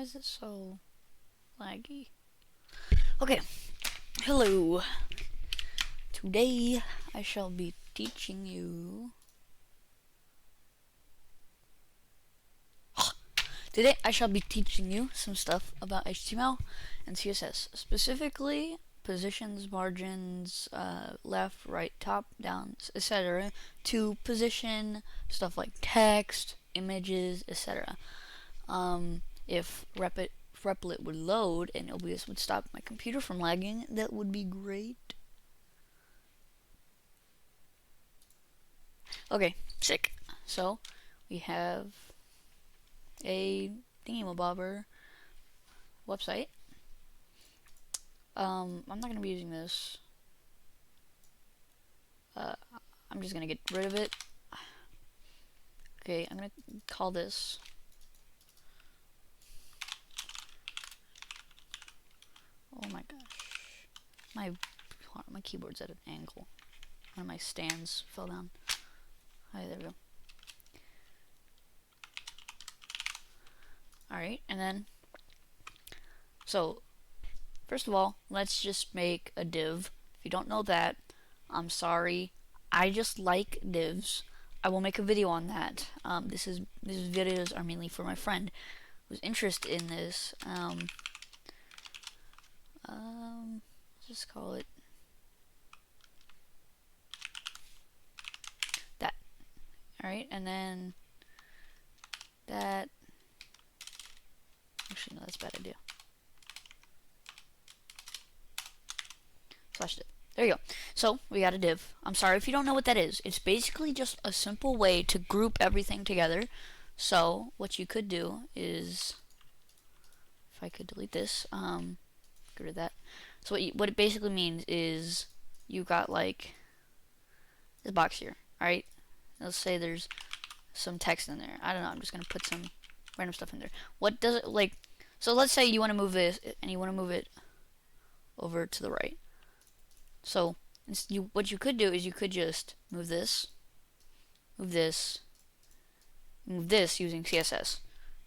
is it so laggy? Okay, hello. Today I shall be teaching you. Today I shall be teaching you some stuff about HTML and CSS, specifically positions, margins, left, right, top, down, etc. to position stuff like text, images, etc. If Replit would load and OBS would stop my computer from lagging, that would be great. Okay, sick. So we have a thingamabobber website. I'm not gonna be using this. I'm just gonna get rid of it. Okay, I'm gonna call this. Oh my gosh, my keyboard's at an angle. One of my stands fell down. Hi, there we go. Alright, and then, so, first of all, let's just make a div. If you don't know that, I'm sorry. I just like divs. I will make a video on that. These videos are mainly for my friend who's interested in this. Let's just call it that. Alright, and then that. Actually, no, that's a bad idea. Slash div. There you go. So, we got a div. I'm sorry if you don't know what that is. It's basically just a simple way to group everything together. So, what you could do is, if I could delete this, get rid of that. So what it basically means is you got like this box here, alright? Let's say there's some text in there. I don't know, I'm just gonna put some random stuff in there. What does it like? So let's say you want to move this and you want to move it over to the right. So what you could do is you could just move this, move this, move this using CSS.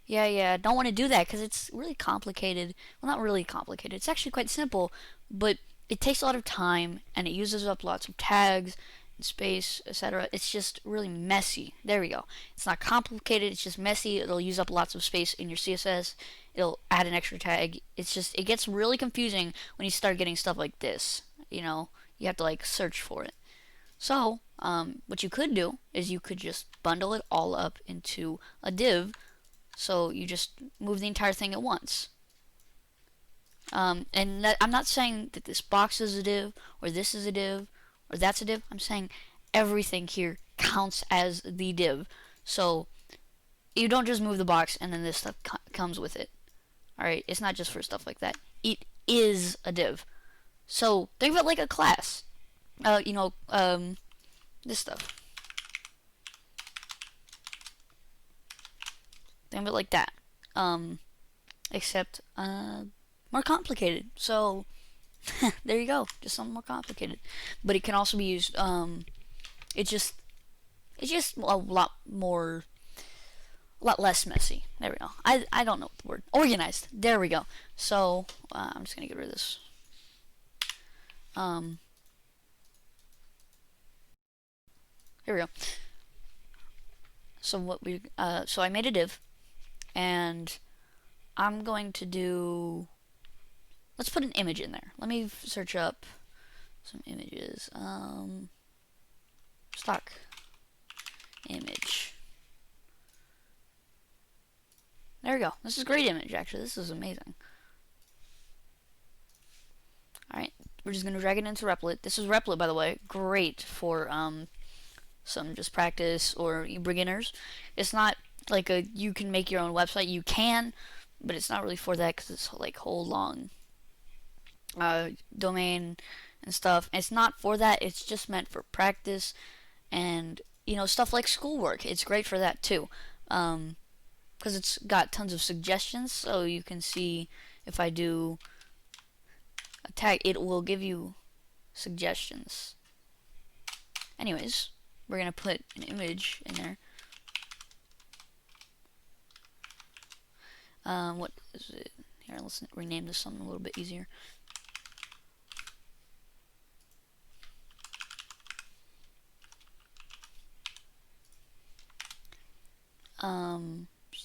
Yeah, don't want to do that because it's really complicated. Well, not really complicated. It's actually quite simple, but it takes a lot of time and it uses up lots of tags and space, etc. It's just really messy. There we go. It's not complicated. It's just messy. It'll use up lots of space in your CSS. It'll add an extra tag. It gets really confusing when you start getting stuff like this. You know, you have to like search for it. So, what you could do is you could just bundle it all up into a div. So you just move the entire thing at once. I'm not saying that this box is a div, or this is a div, or that's a div. I'm saying everything here counts as the div. So you don't just move the box and then this stuff comes with it. Alright, it's not just for stuff like that. It is a div. So think of it like a class. This stuff. Think of it like that. Except more complicated. So there you go, just something more complicated. But it can also be used. It's just a lot less messy. There we go. I don't know the word. Organized. There we go. So I'm just gonna get rid of this. Here we go. So so I made a div, and I'm going to do. Let's put an image in there. Let me search up some images. Stock image. There we go. This is a great image, actually. This is amazing. Alright, we're just going to drag it into Replit. This is Replit, by the way. Great for some just practice or beginners. It's not like you can make your own website. You can, but it's not really for that because it's like whole long domain and stuff. And it's not for that. It's just meant for practice and stuff like schoolwork. It's great for that too, because it's got tons of suggestions. So you can see if I do a tag, it will give you suggestions. Anyways, we're gonna put an image in there. What is it? Here, let's rename this something a little bit easier.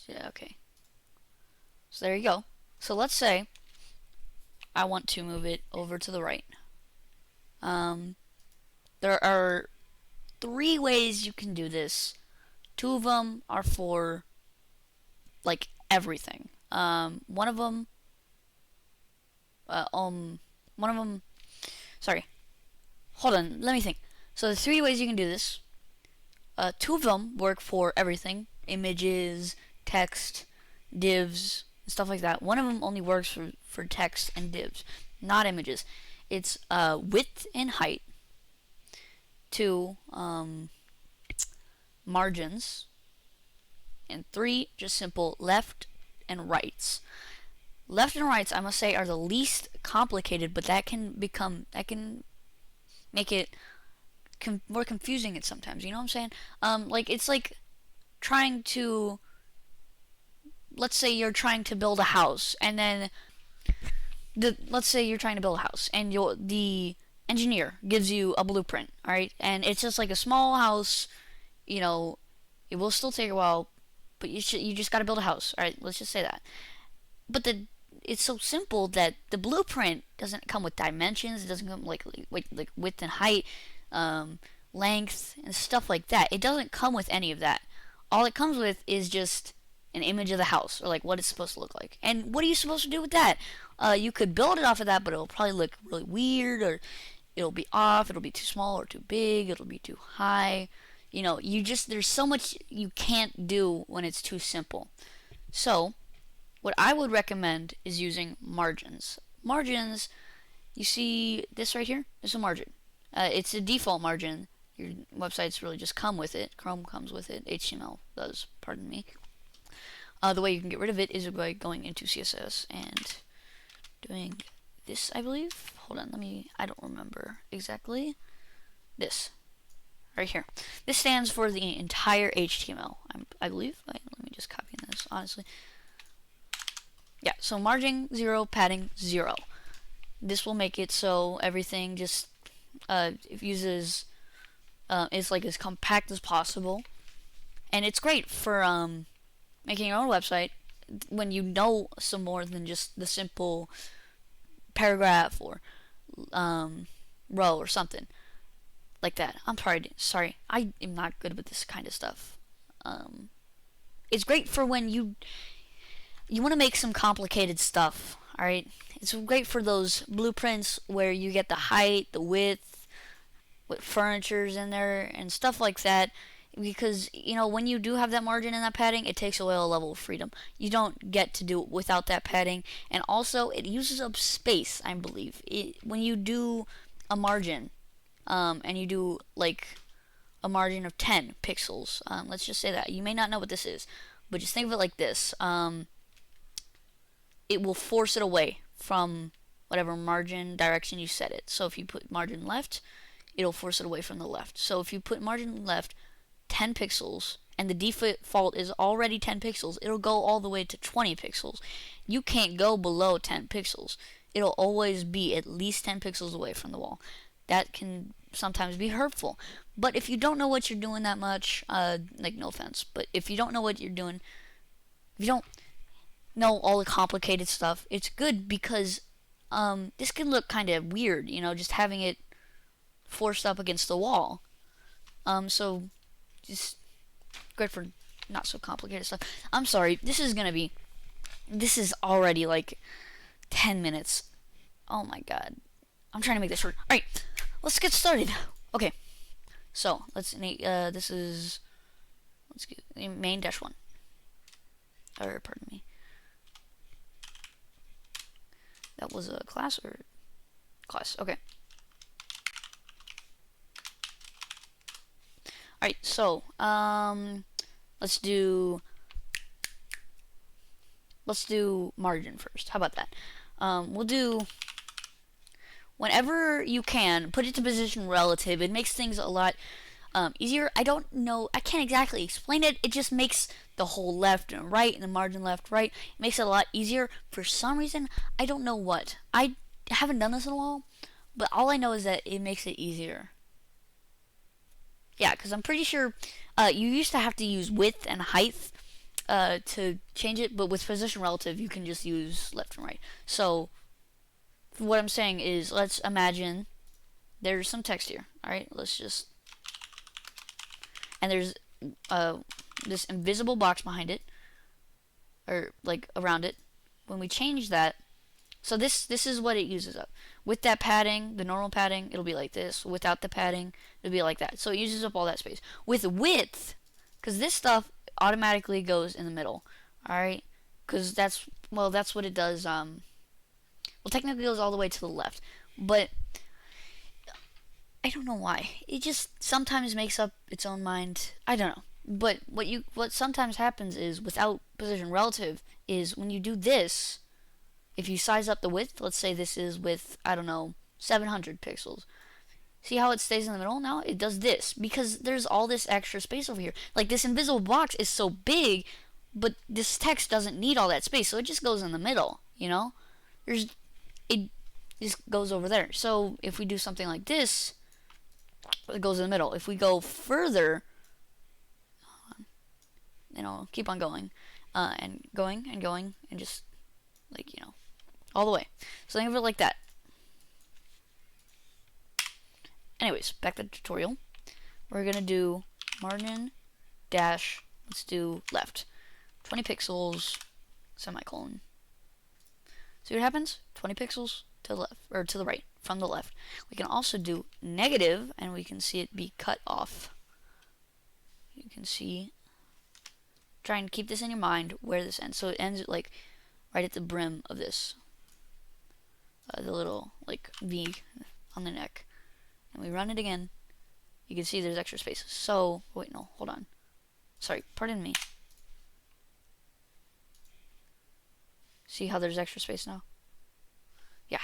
Yeah, okay. So there you go. So let's say I want to move it over to the right. There are 3 ways you can do this. 2 of them are for like everything. One of them, uh, um, one of them. Sorry, hold on. Let me think. So there's 3 ways you can do this. 2 of them work for everything: images, text, divs, stuff like that. One of them only works for text and divs, not images. It's width and height. 2, margins. And 3, just simple left and rights. Left and rights, I must say, are the least complicated, but that can make it more confusing at sometimes. You know what I'm saying? Like it's like trying to, let's say you're trying to build a house, and then let's say you're trying to build a house, and the engineer gives you a blueprint, all right, and it's just like a small house. You know, it will still take a while, but you just got to build a house. All right, let's just say that. But it's so simple that the blueprint doesn't come with dimensions. It doesn't come like width and height, length and stuff like that. It doesn't come with any of that. All it comes with is just an image of the house, or like what it's supposed to look like. And what are you supposed to do with that? You could build it off of that, but it'll probably look really weird, or it'll be off. It'll be too small or too big. It'll be too high. You know, there's so much you can't do when it's too simple. So what I would recommend is using margins. Margins, you see this right here? It's a margin. It's a default margin. Your websites really just come with it. Chrome comes with it. HTML does, pardon me. The way you can get rid of it is by going into CSS and doing this, I believe. Hold on, I don't remember exactly. This. Right here. This stands for the entire HTML, I believe. Let me just copy this, honestly. Yeah, so margin 0, padding 0. This will make it so everything just uses is like as compact as possible, and it's great for making your own website when you know some more than just the simple paragraph or row or something like that. I'm sorry, I am not good with this kind of stuff. It's great for when you want to make some complicated stuff, alright? It's great for those blueprints where you get the height, the width, what furniture's in there, and stuff like that. Because, you know, when you do have that margin and that padding, it takes away a level of freedom. You don't get to do it without that padding. And also, it uses up space, I believe. When you do a margin, and you do, like, a margin of 10 pixels, let's just say that. You may not know what this is, but just think of it like this. It will force it away from whatever margin direction you set it. So if you put margin left, it'll force it away from the left. So if you put margin left 10 pixels and the default is already 10 pixels, it'll go all the way to 20 pixels. You can't go below 10 pixels. It'll always be at least 10 pixels away from the wall. That can sometimes be hurtful. But if you don't know what you're doing that much, like, no offense, but if you don't know what you're doing, if you don't know all the complicated stuff, it's good because this can look kind of weird, you know, just having it forced up against the wall. So just good for not so complicated stuff. I'm sorry, this is already like 10 minutes. Oh my god. I'm trying to make this short. Alright, let's get started. Okay. So, let's get main -1. Or, pardon me. That was a class or class? Okay. Alright, so let's do margin first. How about that? We'll do, whenever you can, put it to position relative. It makes things a lot easier. I don't know. I can't exactly explain it. It just makes the whole left and right and the margin left right. It makes it a lot easier. For some reason, I don't know what. I haven't done this in a while, but all I know is that it makes it easier. Yeah, because I'm pretty sure you used to have to use width and height to change it, but with position relative, you can just use left and right. So what I'm saying is, let's imagine there's some text here. All right, let's just, and there's this invisible box behind it, or like around it. When we change that, so this is what it uses up. With that padding, the normal padding, it'll be like this. Without the padding, it'll be like that. So it uses up all that space. With width, because this stuff automatically goes in the middle. All right, because that's what it does. Well, technically it goes all the way to the left, but I don't know why. It just sometimes makes up its own mind. I don't know. But what sometimes happens is, without position relative, is when you do this, if you size up the width, let's say this is with, I don't know, 700 pixels. See how it stays in the middle? Now it does this because there's all this extra space over here. Like, this invisible box is so big, but this text doesn't need all that space, so it just goes in the middle, you know? It just goes over there. So if we do something like this, it goes in the middle. If we go further, keep on going, and going and going, and just, like, all the way. So think of it like that. Anyways, back to the tutorial. We're gonna do margin dash, let's do left, 20 pixels, semicolon. See what happens? 20 pixels to the left, or to the right, from the left. We can also do negative, and we can see it be cut off. You can see, try and keep this in your mind where this ends. So it ends like right at the brim of this, the little like V on the neck. And we run it again. You can see there's extra space. So wait, no, hold on. Sorry, pardon me. See how there's extra space now? Yeah.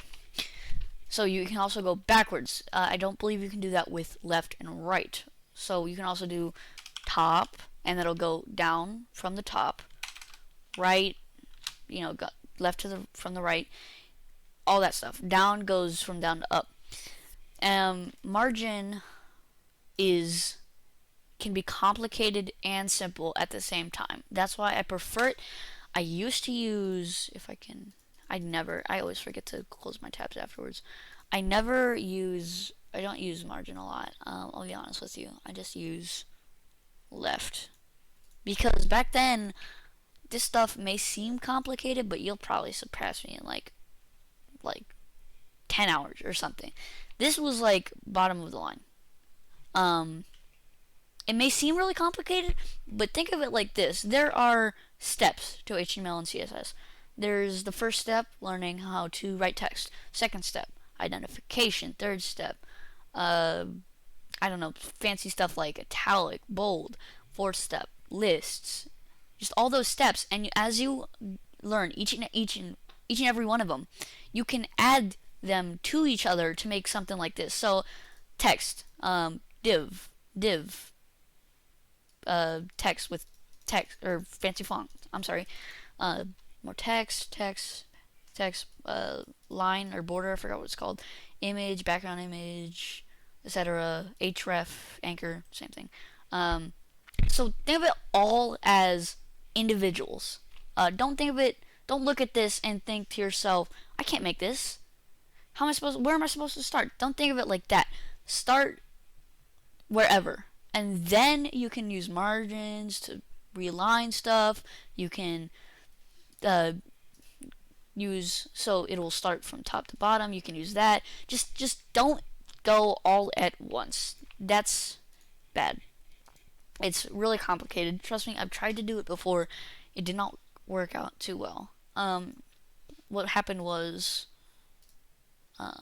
So you can also go backwards. I don't believe you can do that with left and right. So you can also do top, and that'll go down from the top, right, left to from the right, all that stuff. Down goes from down to up. Margin can be complicated and simple at the same time. That's why I prefer it. I used to use, I always forget to close my tabs afterwards. I don't use margin a lot. I'll be honest with you. I just use left. Because back then, this stuff may seem complicated, but you'll probably surpass me in like 10 hours or something. This was like bottom of the line. It may seem really complicated, but think of it like this. There are steps to HTML and CSS. There's the first step, learning how to write text. Second step, identification. Third step, fancy stuff like italic, bold. Fourth step, lists. Just all those steps, and as you learn each and every one of them, you can add them to each other to make something like this. So, text, div, text with text or fancy font. I'm sorry, more text, line or border. I forgot what it's called. Image, background image, etc. href, anchor, same thing. So think of it all as individuals. Don't look at this and think to yourself, I can't make this. Where am I supposed to start? Don't think of it like that. Start wherever. And then you can use margins to realign stuff. You can so it will start from top to bottom. You can use that. Just don't go all at once. That's bad. It's really complicated. Trust me, I've tried to do it before. It did not work out too well. What happened was, let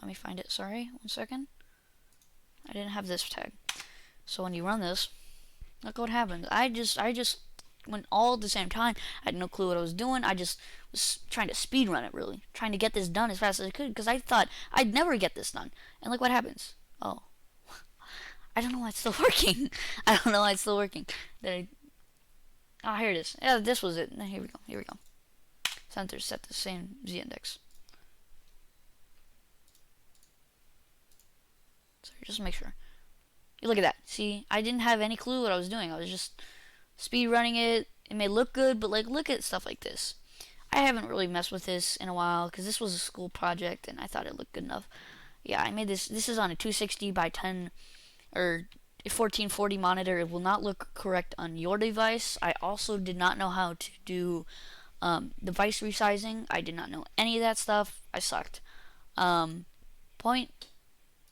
me find it. Sorry, 1 second. I didn't have this tag. So when you run this, look what happened. I just went all at the same time. I had no clue what I was doing. I just was trying to speed run it, really. Trying to get this done as fast as I could, because I thought I'd never get this done. And look what happens. Oh, I don't know why it's still working. I don't know why it's still working. Oh, here it is. Yeah, this was it. Here we go. Here we go. Center set the same z-index. So just make sure. You look at that. See, I didn't have any clue what I was doing. I was just speed running it. It may look good, but like, look at stuff like this. I haven't really messed with this in a while because this was a school project and I thought it looked good enough. Yeah, I made this. This is on a 260 by 10 or 1440 monitor. It will not look correct on your device. I also did not know how to do device resizing. I did not know any of that stuff. I sucked. Point,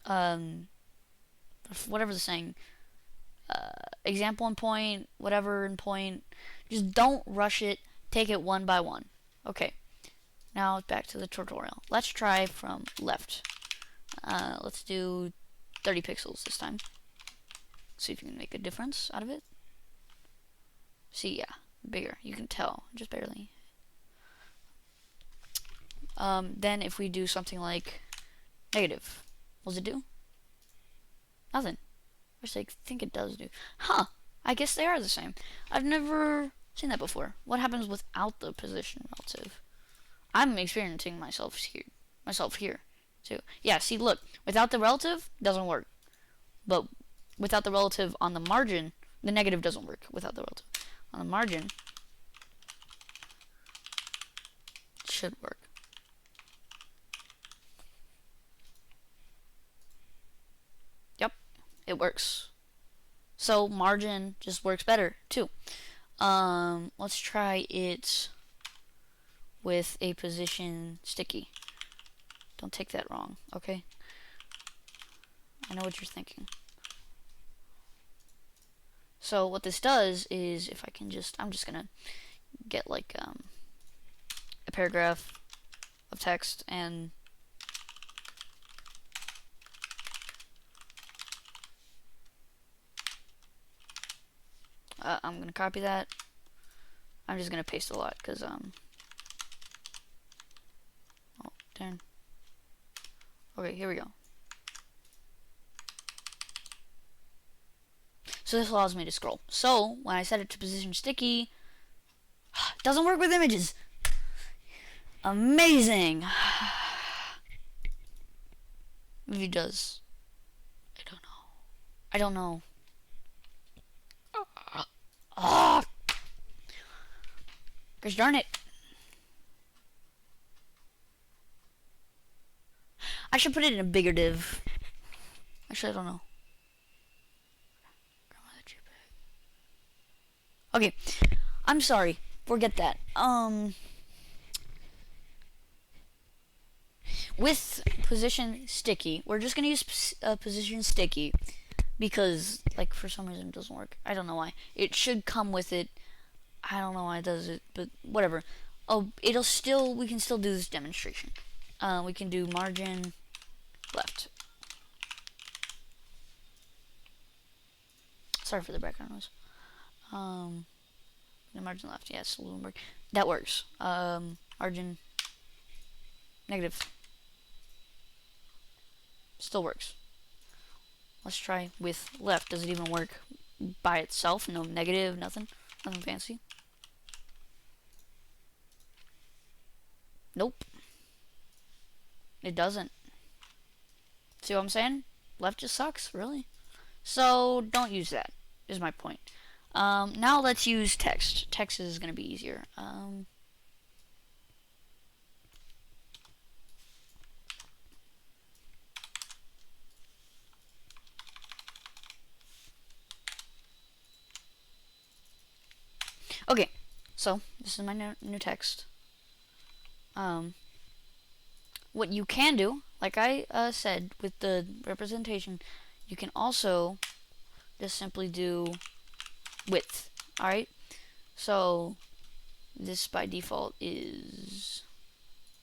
whatever the saying, example in point, whatever in point. Just don't rush it. Take it one by one. Okay. Now back to the tutorial. Let's try from left. Let's do 30 pixels this time. See if you can make a difference out of it. See, yeah, bigger. You can tell, just barely. Then if we do something like negative, what does it do? Nothing. Which I think it does do. Huh. I guess they are the same. I've never seen that before. What happens without the position relative? I'm experiencing myself here too. Yeah, see, look, without the relative doesn't work. But without the relative on the margin, the negative doesn't work without the relative. On the margin, it should work. Yep, it works. So margin just works better too. Let's try it with a position sticky. Don't take that wrong, okay? I know what you're thinking. So what this does is, if I can I'm just gonna get like a paragraph of text and I'm gonna copy that. I'm just gonna paste a lot because oh darn. Okay, here we go. So this allows me to scroll. So when I set it to position sticky, it doesn't work with images. Amazing. Maybe it does. I don't know. I don't know. Ah! Gosh darn it. I should put it in a bigger div. Actually, I don't know. Okay, I'm sorry. Forget that. With position sticky, we're just gonna use position sticky because, like, for some reason it doesn't work. I don't know why. It should come with it. I don't know why it does it, but whatever. Oh, we can still do this demonstration. We can do margin left. Sorry for the background noise. The margin left, yes, Bloomberg. That works. Margin negative. Still works. Let's try with left. Does it even work by itself? No negative, nothing fancy. Nope. It doesn't. See what I'm saying? Left just sucks, really. So don't use that, is my point. Now let's use text. Text is going to be easier. Okay, so this is my new text. What you can do, like I said, with the representation, you can also just simply do width. Alright, so this by default is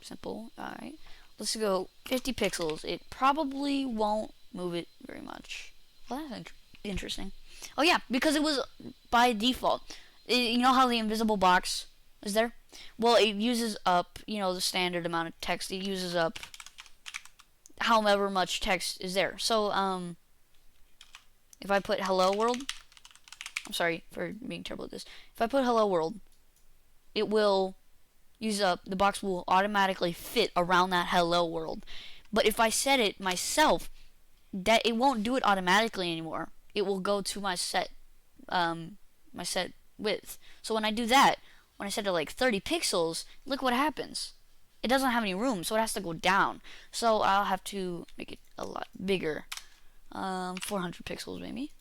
simple. Alright, let's go 50 pixels. It probably won't move it very much. Well, that's interesting. Oh yeah, because it was by default. You know how the invisible box is there? Well, it uses up, the standard amount of text. It uses up however much text is there. So if I put hello world, I'm sorry for being terrible at this. If I put hello world, it will use up, the box will automatically fit around that hello world. But if I set it myself, that it won't do it automatically anymore. It will go to my set width. So when I do that, when I set it like 30 pixels, look what happens. It doesn't have any room, so it has to go down. So I'll have to make it a lot bigger. 400 pixels maybe.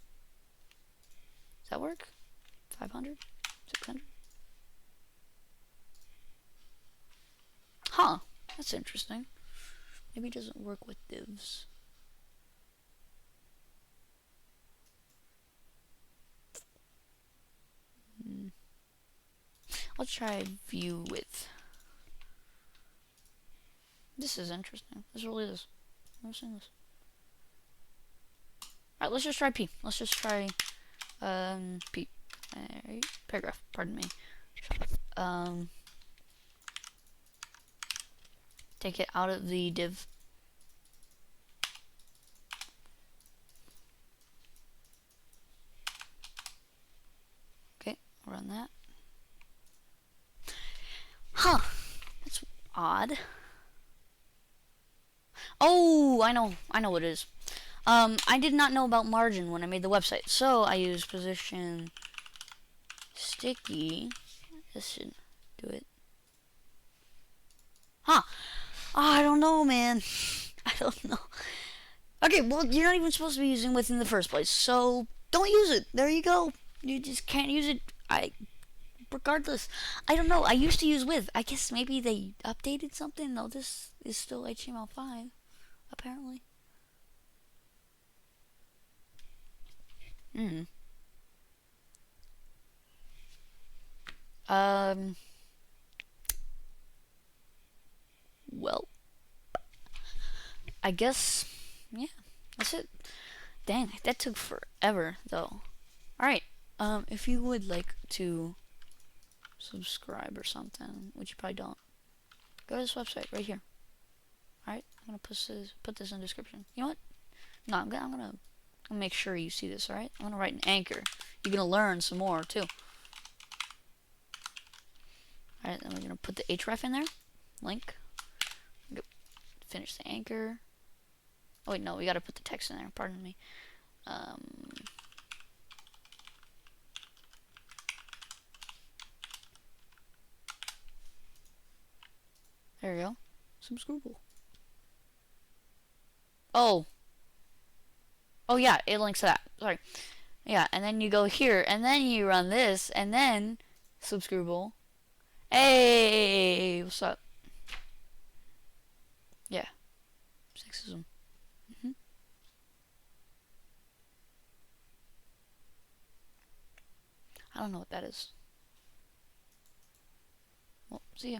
Does that work? 500? 600? Huh, that's interesting. Maybe it doesn't work with divs. I'll try view width. This is interesting. This really is. I've never seen this. Alright, let's just try P. Let's just try P. Paragraph, pardon me. Take it out of the div. Okay, run that. Huh, that's odd. Oh, I know what it is. I did not know about margin when I made the website, so I used position sticky. This should do it. Huh. Oh, I don't know, man. I don't know. Okay, well, you're not even supposed to be using width in the first place, so don't use it. There you go. You just can't use it. Regardless, I don't know. I used to use width. I guess maybe they updated something. No, this is still HTML5, apparently. Well, I guess, yeah, that's it. Dang, that took forever, though. Alright, if you would like to subscribe or something, which you probably don't, go to this website right here. Alright, I'm gonna put this in the description. You know what? No, I'm gonna make sure you see this, alright? I'm gonna write an anchor. You're gonna learn some more, too. Alright, then we're gonna put the href in there. Link. Finish the anchor. Oh wait, no, we gotta put the text in there, pardon me. There we go. Subscribe. Oh. Oh yeah, it links to that. Sorry. Yeah, and then you go here, and then you run this, and then subscribe. Hey, what's up? Yeah. Sexism. I don't know what that is. Well, see ya.